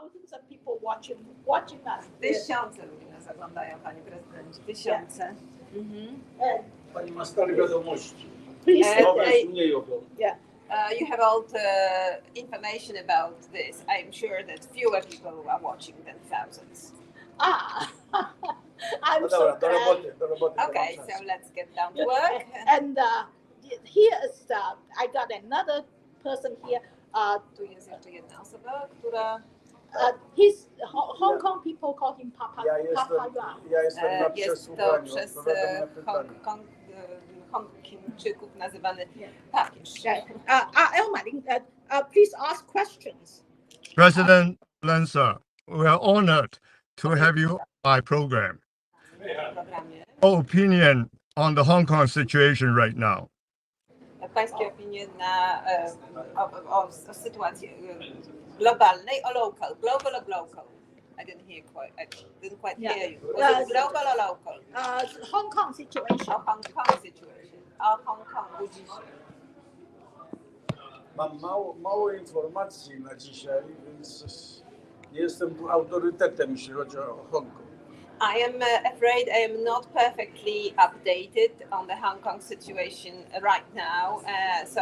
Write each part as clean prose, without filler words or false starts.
thousands of people watching us. Tysiące ludzi nas oglądają, Panie Prezydencie. Tysiące. Pani ma stare wiadomości. You have all the information about this. I'm sure that fewer people are watching than thousands. I'm so glad. Okay, so let's get down to work. And here is I got another person here. Tu jest jeszcze jedna osoba, która His Hong Kong people call him Papa. Ja jestem na jest to przesłuchaniu. przez Odpowiadam na pytania. Hongkongczyków nazywany papież. Please ask questions. President Lancer, we are honored to have you on my program. Your opinion on the Hong Kong situation right now? Pańskie opinie o sytuacji globalnej, o local, global or local? I didn't quite hear you. Was it global or local? Hong Kong situation. Hong Kong situation. Hong Kongu dziś. Mam mało informacji na dzisiaj, więc nie jestem tu autorytetem, jeśli chodzi o Hongkong. I am afraid I am not perfectly updated on the Hong Kong situation right now, so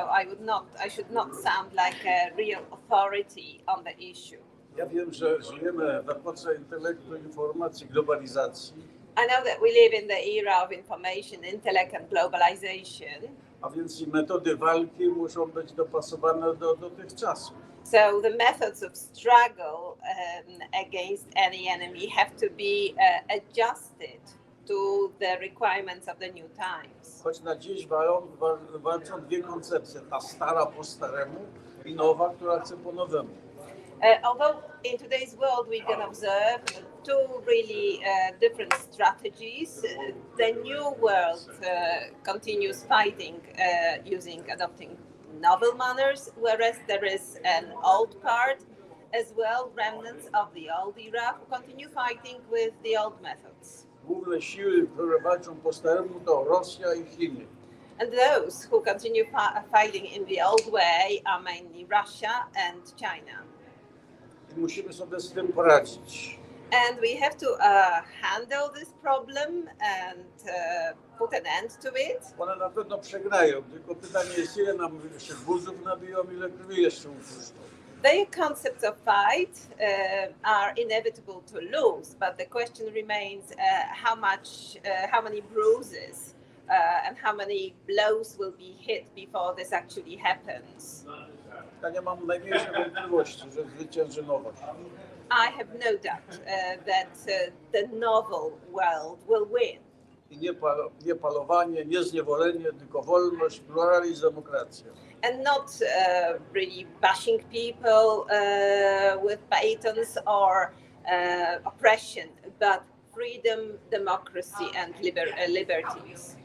I should not sound like a real authority on the issue. Ja wiem, że żyjemy w epoce intelektu, informacji, globalizacji. I know that we live in the era of information, intellect and globalization. A więc i metody walki muszą być dopasowane do tych czasów. So the methods of struggle against any enemy have to be adjusted to the requirements of the new times. Choć na dziś walczą dwie koncepcje, ta stara po staremu i nowa, która chce po nowemu. Although in today's world we can observe two really different strategies, the new world continues fighting adopting novel manners, whereas there is an old part as well, remnants of the old era who continue fighting with the old methods. Główne siły, które walczą po staremu, to Rosja i Chiny. And those who continue fighting in the old way are mainly Russia and China. I musimy sobie z tym poradzić. And we have to handle this problem and put an end to it. One na pewno przegrają, tylko pytanie jest, ile nam jeszcze guzów nabiją, ile krwi jeszcze upuszczą. Their concepts of fight are inevitable to lose, but the question remains how many bruises and how many blows will be hit before this actually happens. Ja nie mam najmniejszej wątpliwości, że zwycięży nowość. I have no doubt that the novel world will win. I nie palowanie, nie zniewolenie, tylko wolność, pluralizm, demokracja. And not really bashing people with batons or oppression, but freedom, democracy, and liberties.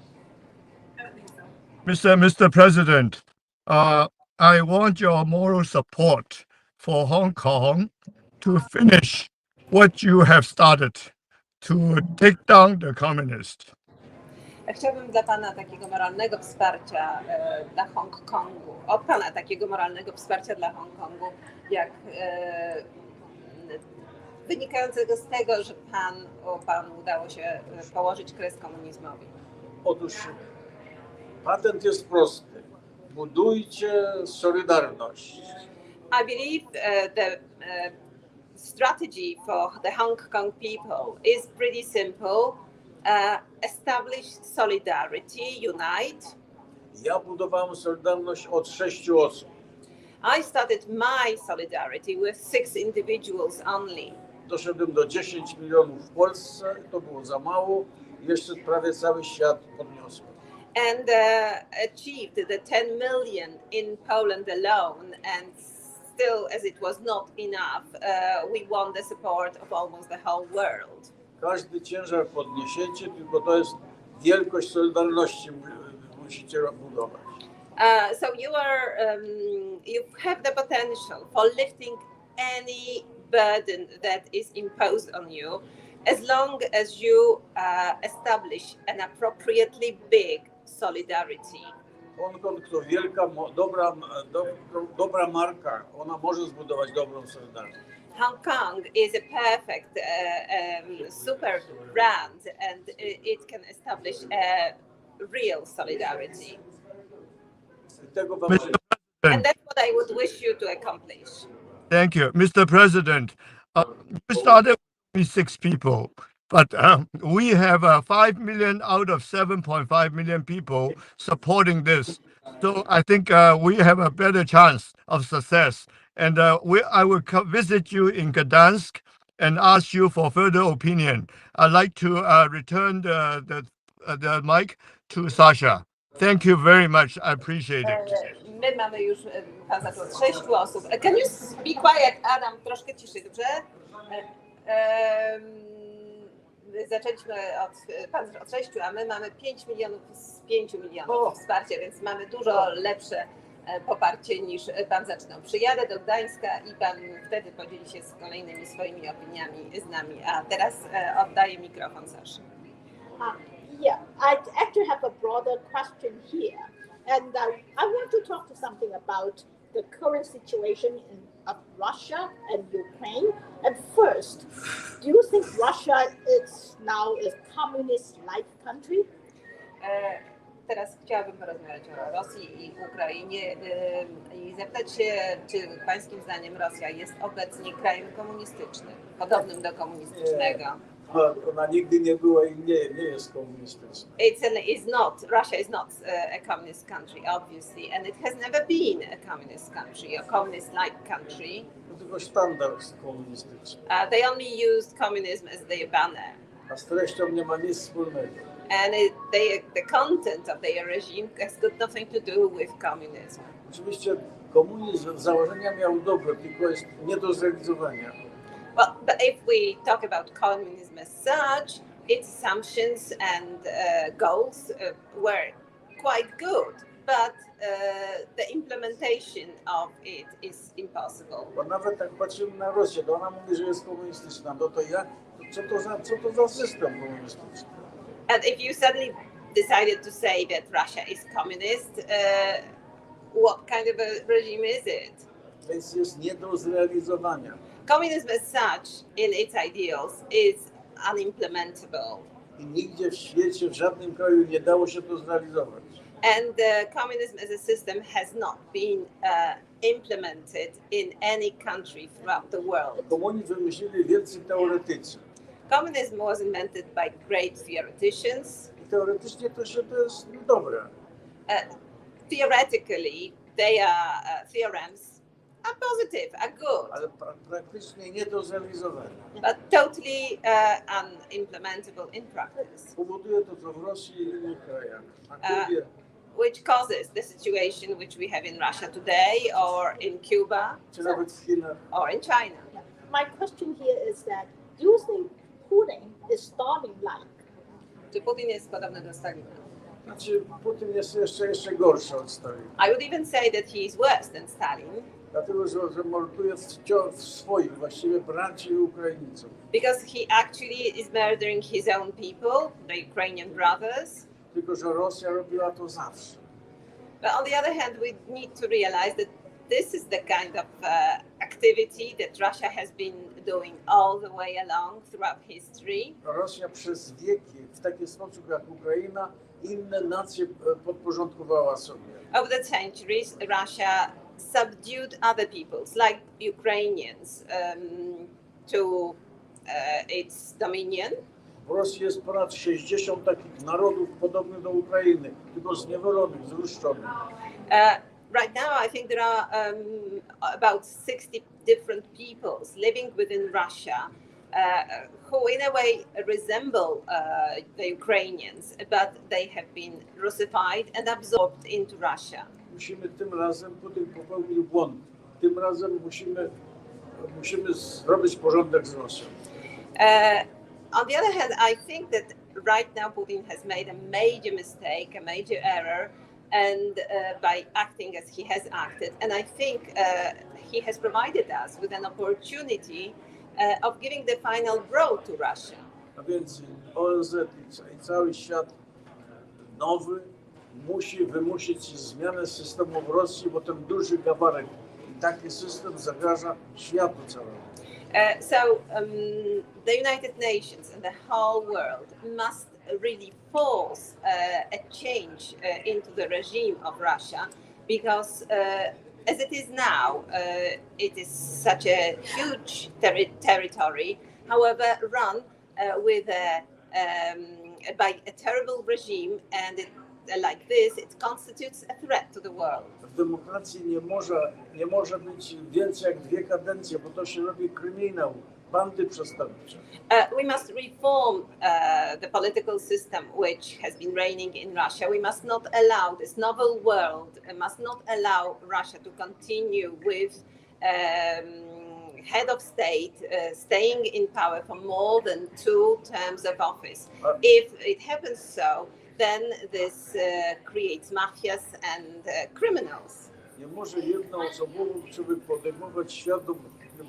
Mr. President, I want your moral support for Hong Kong to finish what you have started, to take down the communists. Chciałbym dla Pana takiego moralnego wsparcia dla Hongkongu, od Pana takiego moralnego wsparcia dla Hongkongu, jak wynikającego z tego, że Panu udało się położyć kres komunizmowi. Otóż patent jest prosty. Budujcie solidarność. I believe the strategy for the Hong Kong people is pretty simple. Establish solidarity, unite. Ja budowałem solidarność od 6 osób. I started my solidarity with 6 individuals only. Doszedłem do 10 milionów w Polsce, to było za mało, jeszcze prawie cały świat podniosłem. And achieved the 10 million in Poland alone, and still, as it was not enough, we won the support of almost the whole world. Każdy ciężar podniesiecie, tylko to jest wielkość solidarności musicie budować. So you have the potential for lifting any burden that is imposed on you, as long as you establish an appropriately big solidarity. Hongkong to wielka, dobra marka, ona może zbudować dobrą solidarność. Hong Kong is a perfect super brand, and it can establish a real solidarity. And that's what I would wish you to accomplish. Thank you, Mr. President. You started with 6 people, but we have 5 million out of 7.5 million people supporting this. So I think we have a better chance of success. And I will visit you in Gdansk and ask you for further opinion. I'd like to return the mic to Sasha. Thank you very much. I appreciate it. My mamy już, pan zaczął od 6 osób. Can you be quiet, Adam? Troszkę ciszej, dobrze? Zaczęliśmy pan od 6, a my mamy 5 milionów z 5 milionów wsparcia, więc mamy dużo lepsze poparcie niż pan zaczynał. Przyjadę do Gdańska i pan wtedy podzieli się z kolejnymi swoimi opiniami z nami. A teraz oddaję mikrofon Saszy. Yeah, I actually have a broader question here. And I want to talk to something about the current situation of Russia and Ukraine. And first, do you think Russia is now a communist-like country? Teraz chciałabym porozmawiać o Rosji i Ukrainie i zapytać się, czy pańskim zdaniem Rosja jest obecnie krajem komunistycznym, podobnym do komunistycznego? Ona nigdy nie była i nie jest komunistyczna. Russia is not a communist country, obviously, and it has never been a communist country, a communist-like country. To tylko standard komunistyczny. They only used communism as their banner. A z treścią nie ma nic wspólnego. And the content of their regime has got nothing to do with communism. Oczywiście komunizm z założenia miał dobre, tylko jest nie do zrealizowania. Well, but if we talk about communism as such, its assumptions and goals were quite good, but the implementation of it is impossible. Bo nawet jak patrzymy na Rosję, to ona mówi, że jest komunistyczna. No to co to za system komunistyczny? And if you suddenly decided to say that Russia is communist, what kind of a regime is it? Więc jest nie do zrealizowania. Communism as such, in its ideals, is unimplementable. I nigdzie w świecie, w żadnym kraju nie dało się to zrealizować. And communism as a system has not been implemented in any country throughout the world. Komunizm wymyślili wielcy teoretycy. Communism was invented by great theoreticians. I teoretycznie to jest dobre. Theoretically, their theorems are positive, are good. Ale praktycznie nie do zrealizowania. But totally unimplementable in practice. Powoduje to, co w Rosji i innych krajach. Which causes the situation which we have in Russia today, or in Cuba, Czy nawet w Chinach. or in China. My question here is that, do you think Putin is Stalin-like? Czy Putin jest podobny do Stalina? Znaczy, Putin jest jeszcze gorszy od Stalina. I would even say that he is worse than Stalin. Dlatego, że morduje w swoich, właściwie braci i Ukraińców. Because he actually is murdering his own people, the Ukrainian brothers. Tylko, że Rosja robiła to zawsze. But on the other hand, we need to realize that this is the kind of activity that Russia has been doing all the way along throughout history. Rosja przez wieki, w taki sposób jak Ukraina, inne nacje podporządkowała sobie. Over the centuries, Russia subdued other peoples, like Ukrainians, to its dominion. W Rosji jest ponad 60 takich narodów podobnych do Ukrainy, tylko zniewolonych, zruszczonych. Right now, I think there are about 60 different peoples living within Russia who in a way resemble the Ukrainians, but they have been Russified and absorbed into Russia. Tym razem Putin popełnił błąd. Tym razem musimy zrobić porządek z Rosją. On the other hand, I think that right now Putin has made a major mistake, a major error, and by acting as he has acted. And I think he has provided us with an opportunity of giving the final blow to Russia. A więc ONZ i cały świat nowy musi wymusić zmianę systemu w Rosji, bo ten duży gabaret i taki system zagraża światu całemu. The United Nations and the whole world must really force a change into the regime of Russia, because as it is now, it is such a huge territory, however, run by a terrible regime, and like this, it constitutes a threat to the world. W demokracji nie może być więcej jak 2 kadencje, bo to się robi kryminał, bandy przestępcze. We must reform the political system which has been reigning in Russia. We must not allow this novel world, must not allow Russia to continue with head of state staying in power for more than 2 terms of office. If it happens so, then this creates mafias and criminals. Nie może jednoosobowo trzeba podejmować świadom,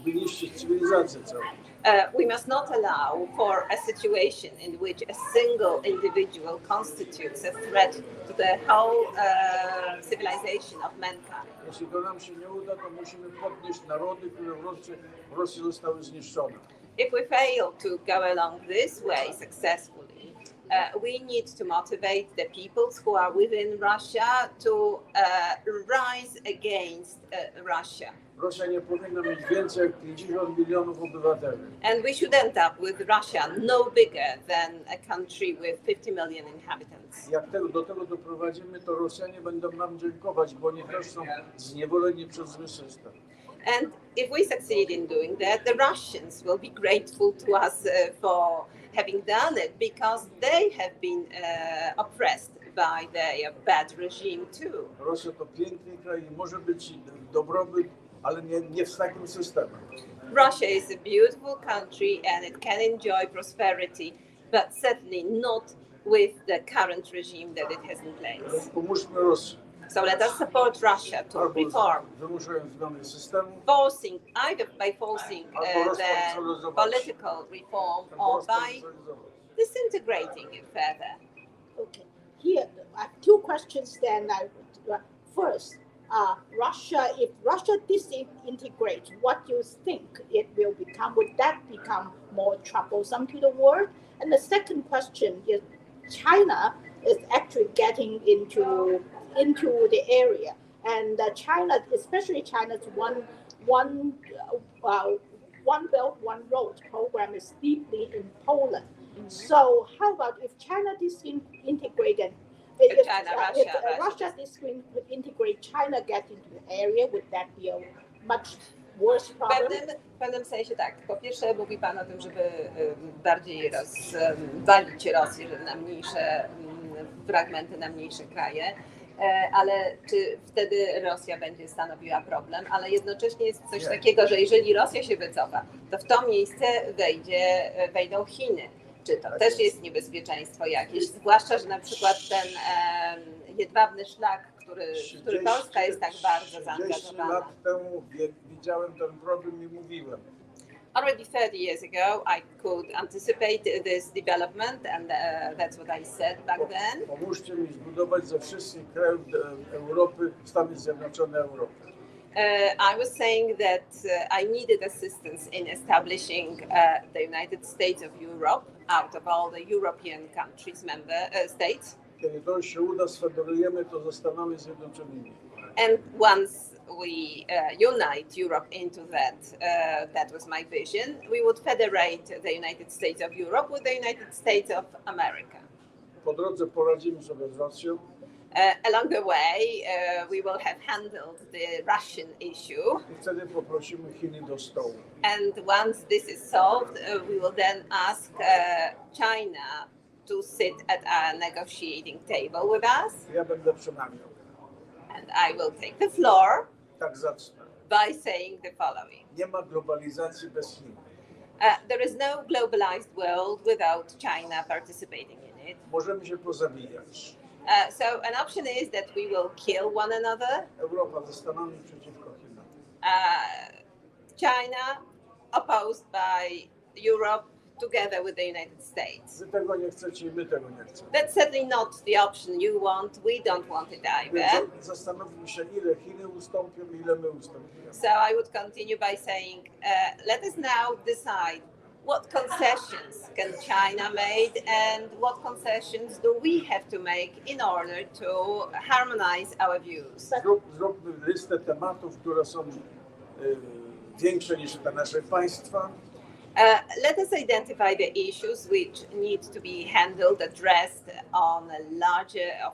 by niszczyć cywilizację całą. We must not allow for a situation in which a single individual constitutes a threat to the whole civilization of mankind. Jeśli to nam się nie uda, to musimy podnieść narody, które w Rosji zostały zniszczone. If we fail to go along this way successfully, we need to motivate the peoples who are within Russia to rise against Russia. Rosja nie powinna mieć więcej jak 50 milionów obywateli. And we should end up with Russia no bigger than a country with 50 million inhabitants. Jak do tego doprowadzimy, to Rosjanie będą nam dziękować, bo oni też są zniewoleni przez zły system. And if we succeed in doing that, the Russians will be grateful to us for having done it, because they have been oppressed by their bad regime too. Rosja to piękny kraj i może być dobrobyt, ale nie w takim systemie. Russia is a beautiful country and it can enjoy prosperity, but certainly not with the current regime that it has in place. Pomóżmy Rosji. So let us support Russia to reform, Wymuszając zmiany systemu, either by forcing the political reform or by disintegrating it further. Okay, here I have 2 questions then. First, Russia, if Russia disintegrates, what do you think it will become? Would that become more troublesome to the world? And the second question is, China is actually getting into the area, and China, especially China's one belt, one road program is deeply in Poland. Mm-hmm. So how about if China disintegrated? If Russia disintegrate, China get into the area, would that be a much worse problem? W pewnym sensie tak. Po pierwsze mówi Pan o tym, żeby bardziej rozwalić Rosję na mniejsze fragmenty, na mniejsze kraje. Ale czy wtedy Rosja będzie stanowiła problem? Ale jednocześnie jest coś takiego, że jeżeli Rosja się wycofa, to w to miejsce wejdą Chiny. Czy to też jest niebezpieczeństwo jakieś? Zwłaszcza, że na przykład ten jedwabny szlak, w który Polska jest tak bardzo zaangażowana. 30 lat temu widziałem ten problem i mówiłem. Already 30 years ago, I could anticipate this development, and that's what I said back then. Pomóżcie mi zbudować ze wszystkich krajów Europy Stany Zjednoczone Europy. I was saying that I needed assistance in establishing the United States of Europe out of all the European countries, states. Kiedy to się uda, sfederujemy to ze Stanami Zjednoczonymi. And once we unite Europe into that was my vision, we would federate the United States of Europe with the United States of America. Po drodze poradzimy sobie z Rosją. Along the way, we will have handled the Russian issue. I wtedy poprosimy Chiny do stołu. And once this is solved, we will then ask China to sit at a negotiating table with us. Ja będę przemawiał. And I will take the floor. Tak zacznę. By saying the following. Nie ma globalizacji bez Chin. There is no globalized world without China participating in it. Możemy się pozabijać. So an option is that we will kill one another. Europa ze Stanami przeciwko Chinom. China opposed by Europe together with the United States. Wy tego nie chcecie i my tego nie chcemy. That's certainly not the option you want. We don't want it either. Więc zastanówmy się, ile Chiny ustąpią, ile my ustąpimy. So I would continue by saying, let us now decide what concessions can China make and what concessions do we have to make in order to harmonize our views. Zróbmy listę tematów, które są większe niż te nasze państwa. Let us identify the issues which need to be handled, addressed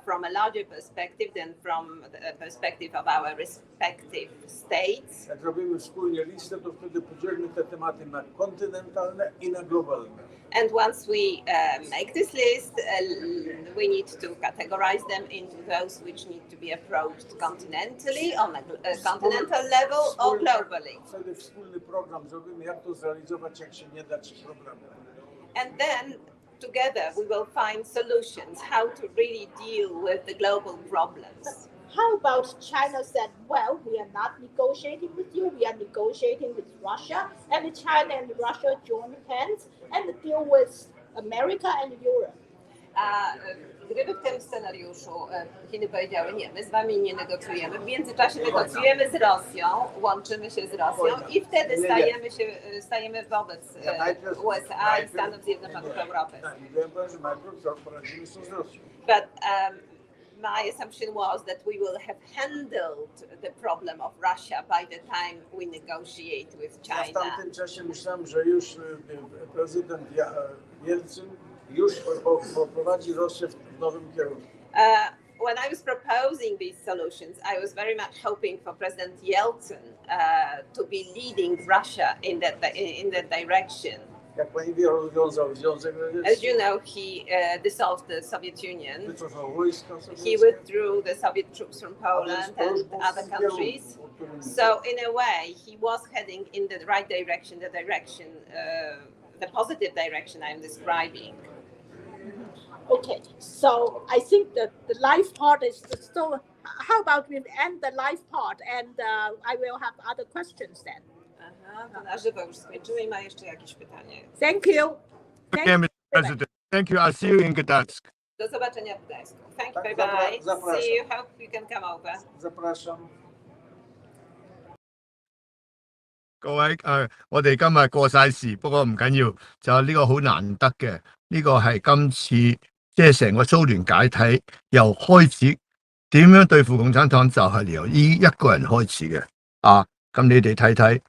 from a larger perspective than from the perspective of our respective states. Jak robimy wspólnie listę, to wtedy podzielmy te tematy na kontynentalne i na globalne. And once we make this list, we need to categorize them into those which need to be approached continentally, on a continental level or globally. Wtedy wspólny program zrobimy, jak to zrealizować, jak się nie da, czy problemy. And then together we will find solutions how to really deal with the global problems. How about China said, well, we are not negotiating with you, we are negotiating with Russia, and China and Russia join hands and deal with America and Europe. Gdyby w tym scenariuszu Chiny powiedziały, nie, my z wami nie negocjujemy, w międzyczasie negocjujemy z Rosją, łączymy się z Rosją i wtedy stajemy wobec USA i Stanów Zjednoczonych Europy. But my assumption was that we will have handled the problem of Russia by the time we negotiate with China. Ja w tamtym czasie myślałem, że już prezydent Jelcyn już poprowadzi Rosję w nowym kierunku. When I was proposing these solutions, I was very much hoping for President Yeltsin to be leading Russia in that direction. Jak pani wie, rozwiązał Związek Radziecki. As you know, he dissolved the Soviet Union. Wycofał wojska sowieckie. He withdrew the Soviet troops from Poland and other countries. So in a way, he was heading in the right direction, the positive direction I'm describing. Okay, so I think that the live part is so. How about we end the live part and I will have other questions then. Aha, to na żywo już skończymy i ma jeszcze jakieś pytanie. Thank you. Okay, Mr. President. Thank you. I'll see you in Gdańsk. Do zobaczenia w Gdańsku. Thank you, Tak, bye bye. zapraszam. See you, hope you can come over. Zapraszam. 各位我哋今日過晒時，不過唔緊要，就呢個好難得嘅，呢個係今次即係成個蘇聯解體由開始點樣對付共產黨，就係由呢一個人開始嘅。咁你哋睇睇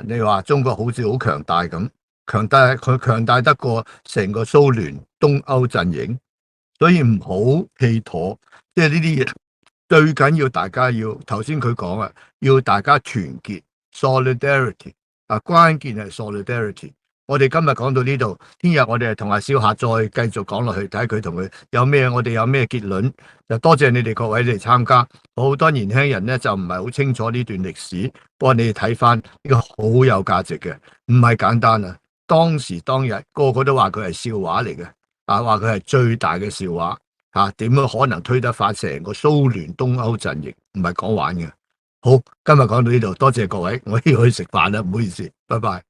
你話中國好似好強大咁，佢強大得過成個蘇聯東歐陣營，所以唔好氣妥，即係呢啲嘢最緊要大家要頭先佢講要大家團結。solidarity 關鍵係 solidarity。我哋今日講到呢度，聽日我哋同阿蕭夏再繼續講落去，睇佢同佢我哋有咩結論。就多謝你哋各位嚟參加。好多年輕人咧就唔係好清楚呢段歷史，不過你哋睇翻呢個好有價值嘅，唔係簡單啊！當時當日個個都話佢係笑話嚟嘅，話佢係最大嘅笑話點樣可能推得翻成個蘇聯東歐陣營？唔係講玩嘅。好，今日講到呢度，多謝各位，我要去食飯啦，唔好意思，拜拜。